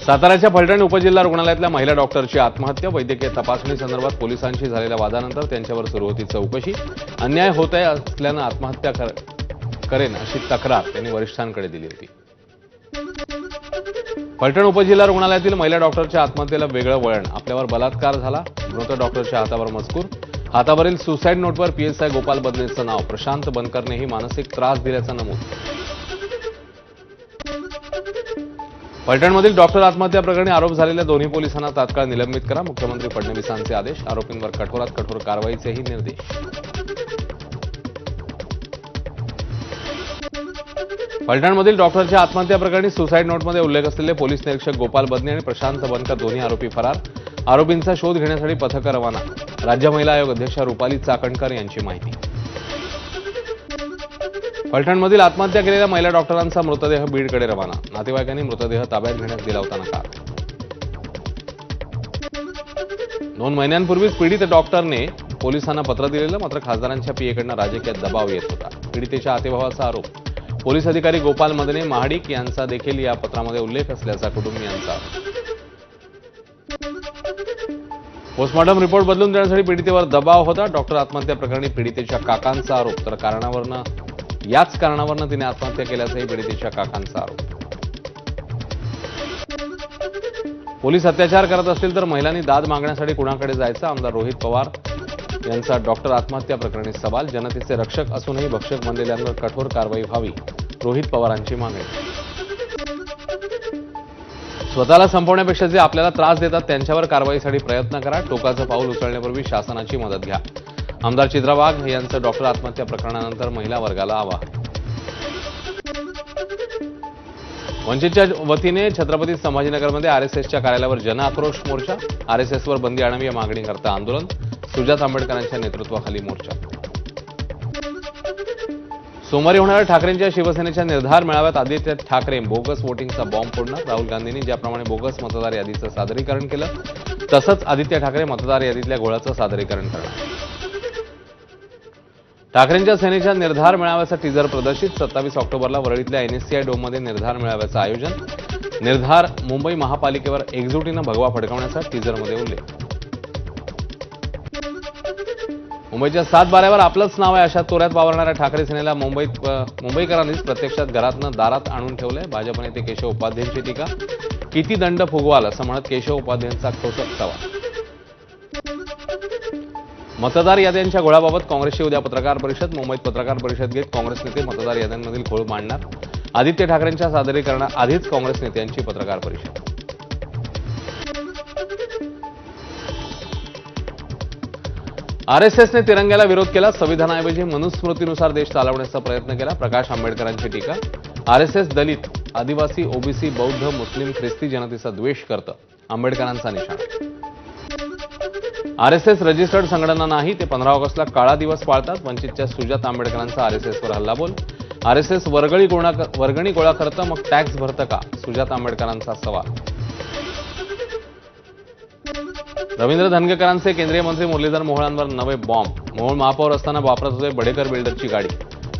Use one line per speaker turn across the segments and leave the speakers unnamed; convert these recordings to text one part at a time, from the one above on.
साताऱ्याच्या फलटण उपजिल्हा रुग्णालयातल्या महिला डॉक्टरची आत्महत्या, वैद्यकीय तपासणी संदर्भात पोलिसांशी झालेल्या वादानंतर त्यांच्यावर सुरू होती चौकशी. अन्याय होत आहे असल्यानं आत्महत्या करेन अशी तक्रार त्यांनी वरिष्ठांकडे दिली होती. फलटण उपजिल्हा रुग्णालयातील महिला डॉक्टरच्या आत्महत्येला वेगळं वळण. आपल्यावर बलात्कार झाला, मृत डॉक्टरच्या हातावर मजकूर. हातावरील सुसाईड नोटवर पीएसआय गोपाल बदनेचं नाव. प्रशांत बनकरनेही मानसिक त्रास दिल्याचं नमूद. फलटणमधील डॉक्टर आत्महत्या प्रकरणी आरोप झालेल्या दोन्ही पोलिसांना तात्काळ निलंबित करा. मुख्यमंत्री फडणवीसांचे आदेश. आरोपींवर कठोरात कठोर कारवाईचेही निर्देश. फलटणमधील डॉक्टरच्या आत्महत्या प्रकरणी सुसाईड नोटमध्ये उल्लेख असलेले पोलीस निरीक्षक गोपाल बदने आणि प्रशांत बनकर दोन्ही आरोपी फरार. आरोपींचा शोध घेण्यासाठी पथकं रवाना. राज्य महिला आयोग अध्यक्षा रुपाली चाकणकर यांची माहिती. फलटणमधील आत्महत्या केलेल्या महिला डॉक्टरांचा मृतदेह बीडकडे रवाना. नातेवाईकांनी मृतदेह ताब्यात घेण्यास दिला होता नकार. 2 महिन्यांपूर्वीच पीडित डॉक्टरने पोलिसांना पत्र दिलेलं, मात्र खासदारांच्या पीएकडनं राजकीय दबाव येत होता. पीडितेच्या आतेभावाचा आरोप. पोलीस अधिकारी गोपाल मदने महाडिक यांचा देखील या पत्रामध्ये उल्लेख असल्याचा कुटुंबियांचा आरोप. पोस्टमॉर्टम रिपोर्ट बदलून देण्यासाठी पीडितेवर दबाव होता. डॉक्टर आत्महत्या प्रकरणी पीडितेच्या काकांचा आरोप. तर याच कारणावरनं तिने आत्महत्या केल्याचाही पीडितेच्या काकांचा आरोप. पोलीस अत्याचार करत असतील तर महिलांनी दाद मागण्यासाठी कुणाकडे जायचं. आमदार रोहित पवार यांचा डॉक्टर आत्महत्या प्रकरणी सवाल. जनतेचे रक्षक असूनही भक्षक बनलेल्यांवर कठोर कारवाई व्हावी, रोहित पवारांची मागणी. स्वतःला संपवण्यापेक्षा जे आपल्याला त्रास देतात त्यांच्यावर कारवाईसाठी प्रयत्न करा. टोकाचं पाऊल उचलण्यापूर्वी शासनाची मदत घ्या. आमदार चित्रा वाघ यांचं डॉक्टर आत्महत्या प्रकरणानंतर महिला वर्गाला आवाहन. वंचितच्या वतीने छत्रपती संभाजीनगरमध्ये आरएसएसच्या कार्यालयावर जनआक्रोश मोर्चा. आरएसएसवर बंदी आणावी या मागणीकरता आंदोलन. सुजात आंबेडकरांच्या नेतृत्वाखाली मोर्चा. सोमवारी होणाऱ्या ठाकरेंच्या शिवसेनेच्या निर्धार मेळाव्यात आदित्य ठाकरे बोगस वोटिंगचा बॉम्ब फोडणार. राहुल गांधींनी ज्याप्रमाणे बोगस मतदार यादीचं सादरीकरण केलं, तसंच आदित्य ठाकरे मतदार यादीतल्या घोळाचं सादरीकरण करणार. ठाकरेंच्या सेनेच्या निर्धार मेळाव्याचा टीजर प्रदर्शित. 27 ऑक्टोबरला वरळीतल्या एनएससीआय डोममध्ये निर्धार मेळाव्याचं आयोजन. निर्धार मुंबई महापालिकेवर एकजुटीनं भगवा फडकवण्याचा टीजरमध्ये उल्लेख. मुंबईच्या 7 बाऱ्यावर आपलंच नाव आहे अशा तोऱ्यात वावरणाऱ्या ठाकरे सेनेला मुंबईकरांनीच प्रत्यक्षात घरातनं दारात आणून ठेवलंय. भाजप नेते केशव उपाध्यायांची टीका. किती दंड फुगवाल असं म्हणत केशव उपाध्यायांचा ठोसक सवाल. मतदार याद्यांच्या घोळाबाबत काँग्रेसची उद्या पत्रकार परिषद. मुंबईत पत्रकार परिषद घेत काँग्रेस नेते मतदार याद्यांमधील घोळ मांडणार. आदित्य ठाकरेंच्या सादरीकरणाआधीच काँग्रेस नेत्यांची पत्रकार परिषद. आरएसएसने तिरंग्याला विरोध केला. संविधानाऐवजी मनुस्मृतीनुसार देश चालवण्याचा प्रयत्न केला. प्रकाश आंबेडकरांची टीका. आरएसएस दलित, आदिवासी, ओबीसी, बौद्ध, मुस्लिम, ख्रिस्ती जनतेचा द्वेष करतं. आंबेडकरांचा निशाणा. आरएसएस रजिस्टर्ड संघटना नाही, ते 15 ऑगस्टला काळा दिवस पाळतात. वंचितच्या सुजात आंबेडकरांचा आरएसएसवर हल्लाबोल. आरएसएस वर्गणी गोळा करतं, मग टॅक्स भरतं का? सुजात आंबेडकरांचा सवाल. रवींद्र धनगेकरांचे केंद्रीय मंत्री मुरलीधर मोहोळांवर नवे बॉम्ब. मोहोळ महापौर असताना वापरत होते बडेकर बिल्डरची गाडी.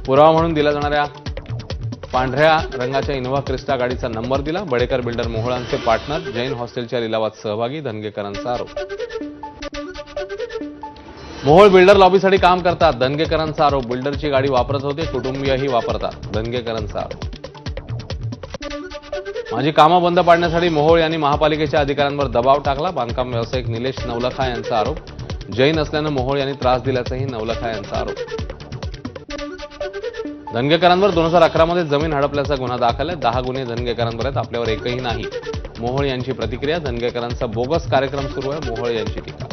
पुरावा म्हणून दिल्या जाणाऱ्या पांढऱ्या रंगाच्या इनोव्हा क्रिस्टा गाडीचा नंबर दिला. बडेकर बिल्डर मोहोळांचे पार्टनर जैन हॉस्टेलच्या लिलावात सहभागी. धनगेकरांचा आरोप. मोहोळ बिल्डर लॉबीसाठी काम करतात. धनगेकरांचा आरोप. बिल्डरची गाडी वापरत होते, कुटुंबीयही वापरतात. धनगेकरांचा आरोप. माझी कामं बंद पाडण्यासाठी मोहोळ यांनी महापालिकेच्या अधिकाऱ्यांवर दबाव टाकला. बांधकाम व्यावसायिक निलेश नवलखा यांचा आरोप. जैन असल्यानं मोहोळ यांनी त्रास दिल्याचाही नवलखा यांचा आरोप. धनगेकरांवर 2011 मध्ये जमीन हडपल्याचा गुन्हा दाखल आहे. 10 गुन्हे धनगेकरांवर आहेत, आपल्यावर एकही नाही. मोहोळ यांची प्रतिक्रिया. धनगेकरांचा बोगस कार्यक्रम सुरू आहे, मोहोळ यांची टीका.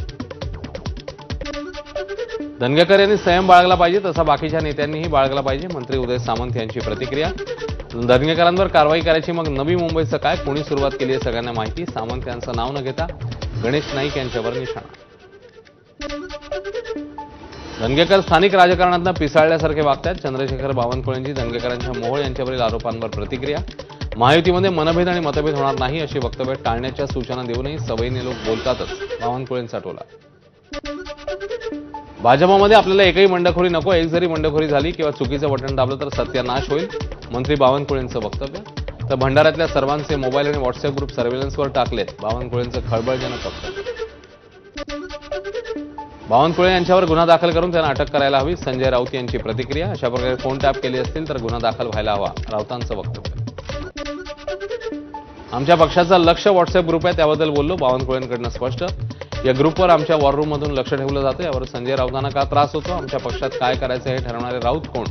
धनगेकर यांनी संयम बाळगला पाहिजे, तसा बाकीच्या नेत्यांनीही बाळगला पाहिजे. मंत्री उदय सामंत यांची प्रतिक्रिया. धनगेकरांवर कारवाई करायची, मग नवी मुंबईचं काय? कोणी सुरुवात केली आहे सगळ्यांना माहिती. सामंत यांचं नाव न घेता गणेश नाईक यांच्यावर निशाणा. धनगेकर स्थानिक राजकारणातनं पिसाळल्यासारखे वागतात. चंद्रशेखर बावनकुळेंची धनगेकरांच्या मोहोळ यांच्यावरील आरोपांवर प्रतिक्रिया. महायुतीमध्ये मनभेद आणि मतभेद होणार नाही अशी वक्तव्य टाळण्याच्या सूचना देऊनही सवयीने लोक बोलतातच. बावनकुळेंचा टोला. भाजपमध्ये आपल्याला एकही बंडखोरी नको. एक जरी बंडखोरी झाली किंवा चुकीचं बटन दाबलं तर सत्यानाश होईल. मंत्री बावनकुळेंचं वक्तव्य. तर भंडाऱ्यातल्या सर्वांचे मोबाईल आणि व्हॉट्सअप ग्रुप सर्व्हेलन्सवर टाकलेत, बावनकुळेंचं खळबळजनक वक्तव्य. बावनकुळे यांच्यावर गुन्हा दाखल करून त्यांना अटक करायला हवी, संजय राऊत यांची प्रतिक्रिया. अशा प्रकारे फोन टॅप केले असतील तर गुन्हा दाखल व्हायला हवा, राऊतांचं वक्तव्य. आमच्या पक्षाचा लक्ष व्हॉट्सअप ग्रुप आहे, त्याबद्दल बोललो, बावनकुळेंकडनं स्पष्ट. या ग्रुपवर आमच्या वॉर रूम मधून लक्ष ठेवलं जातं, यावर संजय राऊतांना का त्रास होतो, आमच्या पक्षात काय करायचं हे ठरवणारे राऊत कोण,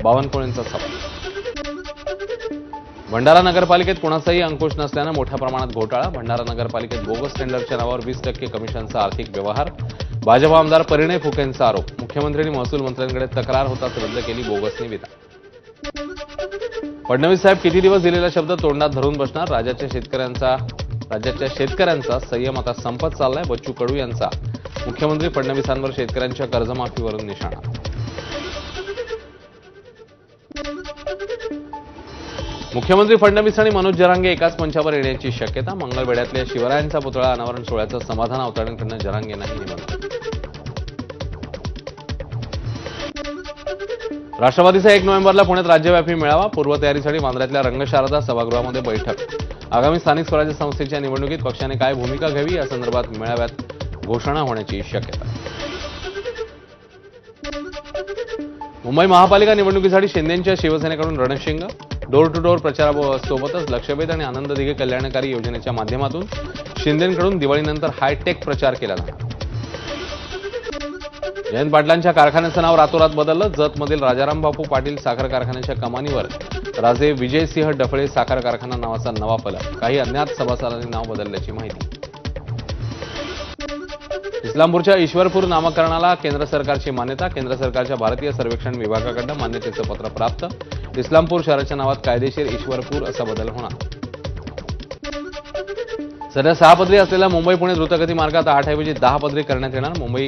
बावनकुळेंचा सवाल. भंडारा नगरपालिकेत कोणाचाही अंकुश नसल्यानं मोठ्या प्रमाणात घोटाळा. भंडारा नगरपालिकेत बोगस टेंडरच्या नावावर 20% कमिशनचा आर्थिक व्यवहार. भाजप आमदार परिणय फुकेंचा आरोप. मुख्यमंत्री आणि महसूल मंत्र्यांकडे तक्रार होताच रद्द केली बोगस निविदा. फडणवीस साहेब किती दिवस दिलेला शब्द तोंडात धरून बसणार, राज्याच्या शेतकऱ्यांचा संयम आता संपत चाललाय. बच्चू कडू यांचा मुख्यमंत्री फडणवीसांवर शेतकऱ्यांच्या कर्जमाफीवरून निशाणा. मुख्यमंत्री फडणवीस आणि मनोज जरांगे एकाच मंचावर येण्याची शक्यता. मंगळवेढ्यातल्या शिवरायांचा पुतळा अनावरण सोहळ्याचं समाधान अवताडेंकडून जरांगेंनाही निमंत्रण. राष्ट्रवादीचा 1 नोव्हेंबरला पुण्यात राज्यव्यापी मेळावा. पूर्वतयारीसाठी वांद्र्यातल्या रंगशारदा सभागृहामध्ये बैठक. आगामी स्थानिक स्वराज्य संस्थेच्या निवडणुकीत पक्षाने काय भूमिका घ्यावी या संदर्भात मेळाव्यात घोषणा होण्याची शक्यता. मुंबई महापालिका निवडणुकीसाठी शिंदेंच्या शिवसेनेकडून रणशिंग. डोर टू डोर प्रचारासोबतच लक्षवेध आणि आनंद दिघे कल्याणकारी योजनेच्या माध्यमातून शिंदेंकडून दिवाळीनंतर हायटेक प्रचार केला जाणार. जयंत पाटलांच्या कारखान्याचं नाव रातोरात बदललं. जतमधील राजाराम बापू पाटील साखर कारखान्याच्या कमानीवर राजे विजयसिंह डफळे साखर कारखाना नावाचा नवा फलक. काही अज्ञात सभासदांनी नाव बदलल्याची माहिती. इस्लामपूरच्या ईश्वरपूर नामकरणाला केंद्र सरकारची मान्यता. केंद्र सरकारच्या भारतीय सर्वेक्षण विभागाकडून मान्यतेचं पत्र प्राप्त. इस्लामपूर शहराच्या नावात कायदेशीर ईश्वरपूर असा बदल होणार. सध्या 6 पदरी असलेल्या मुंबई पुणे द्रुतगती मार्गात 8 ऐवजी 10 पदरी करण्यात येणार. मुंबई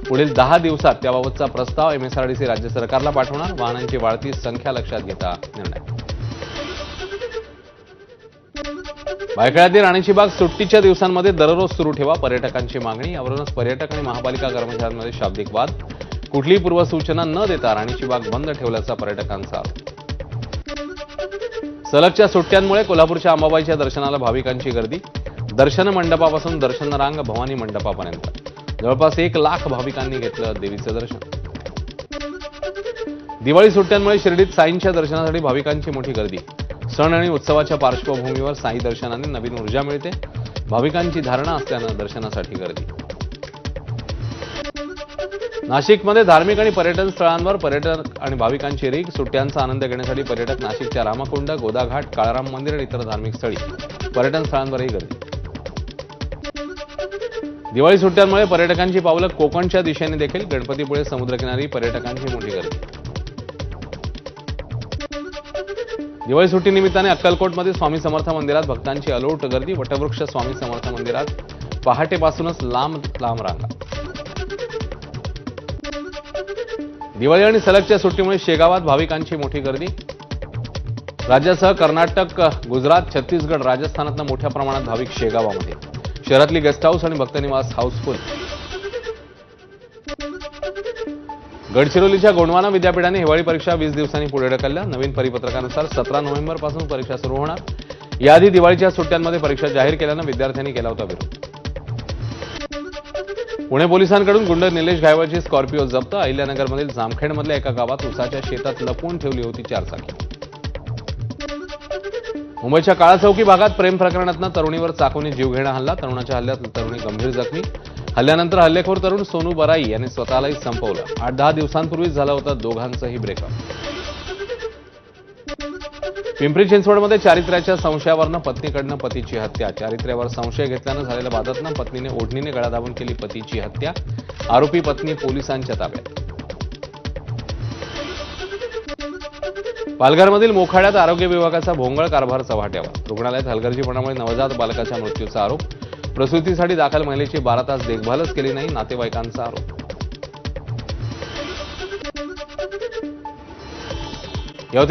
पुढील 10 दिवसात त्याबाबतचा प्रस्ताव एमएसआरडीसी राज्य सरकारला पाठवणार. वाहनांची वाढती संख्या लक्षात घेता निर्णय. भायखळ्यातील राणीची बाग सुट्टीच्या दिवसांमध्ये दररोज सुरू ठेवा, पर्यटकांची मागणी. यावरूनच पर्यटक आणि महापालिका कर्मचाऱ्यांमध्ये शाब्दिक वाद. कुठलीही पूर्वसूचना न देता राणीची बाग बंद ठेवल्याचा पर्यटकांचा आरोप. सलगच्या सुट्ट्यांमुळे कोल्हापूरच्या अंबाबाईच्या दर्शनाला भाविकांची गर्दी. दर्शन मंडपापासून दर्शन रांग भवानी मंडपापर्यंत जवळपास 1 लाख भाविकांनी घेतलं देवीचं दर्शन. दिवाळी सुट्ट्यांमुळे शिर्डीत साईंच्या दर्शनासाठी भाविकांची मोठी गर्दी. सण आणि उत्सवाच्या पार्श्वभूमीवर साई दर्शनाने नवीन ऊर्जा मिळते. भाविकांची धारणा असल्यानं दर्शनासाठी गर्दी. नाशिकमध्ये धार्मिक आणि पर्यटन स्थळांवर पर्यटक आणि भाविकांची रीघ. सुट्ट्यांचा आनंद घेण्यासाठी पर्यटक नाशिकच्या रामकुंड, गोदाघाट, काळाराम मंदिर आणि इतर धार्मिक स्थळी पर्यटन स्थळांवरही गर्दी. दिवाळी सुट्ट्यांमुळे पर्यटकांची पावलं कोकणच्या दिशेने देखील. गणपतीपुळे समुद्रकिनारी पर्यटकांची मोठी गर्दी. दिवाळी सुट्टी निमित्ताने अक्कलकोटमध्ये स्वामी समर्थ मंदिरात भक्तांची अलोट गर्दी. वटवृक्ष स्वामी समर्थ मंदिरात पहाटेपासूनच लांब रांगा. दिवाळी आणि सलगच्या सुट्टीमुळे शेगावात भाविकांची मोठी गर्दी. राज्यासह कर्नाटक, गुजरात, छत्तीसगड, राजस्थानातनं मोठ्या प्रमाणात भाविक शेगावामध्ये. शहरातली गेस्ट हाऊस आणि भक्तनिवास हाऊसफुल. गडचिरोलीच्या गोंडवाना विद्यापीठाने हिवाळी परीक्षा 20 दिवसांनी पुढे ढकलल्या. नवीन परिपत्रकानुसार 17 नोव्हेंबरपासून परीक्षा सुरू होणार. याआधी दिवाळीच्या सुट्ट्यांमध्ये परीक्षा जाहीर केल्यानं विद्यार्थ्यांनी केला होता विरोध. पुणे पोलिसांकडून गुंड निलेश घायवळची स्कॉर्पिओ जप्त. अहिल्यानगरमधील जामखेडमधल्या एका गावात उसाच्या शेतात लपवून ठेवली होती 4 चाकी. मुंबईच्या काळाचौकी भागात प्रेम प्रकरणातनं तरुणीवर चाकूने जीवघेणा हल्ला. तरुणाच्या हल्ल्यात तरुणी गंभीर जखमी. हल्ल्यानंतर हल्लेखोर तरुण सोनू बराई याने स्वतःलाही संपवलं. 8-10 दिवसांपूर्वीच झालं होतं दोघांचंही ब्रेकअप. पिंपरी चिंचवडमध्ये चारित्र्याच्या संशयावरनं पत्नीकडनं पतीची हत्या. चारित्र्यावर संशय घेतल्यानं झालेल्या वादातनं पत्नीने ओढणीने गळा दाबून केली पतीची हत्या. आरोपी पत्नी पोलिसांच्या ताब्यात. पालघरमधील मोखाड्यात आरोग्य विभागाचा भोंगळ कारभार चव्हाट्यावर. रुग्णालयात हलगर्जीपणामुळे नवजात बालकाच्या मृत्यूचा आरोप. प्रसूतीसाठी दाखल महिलेची 12 तास देखभालच केली नाही, नातेवाईकांचा आरोप.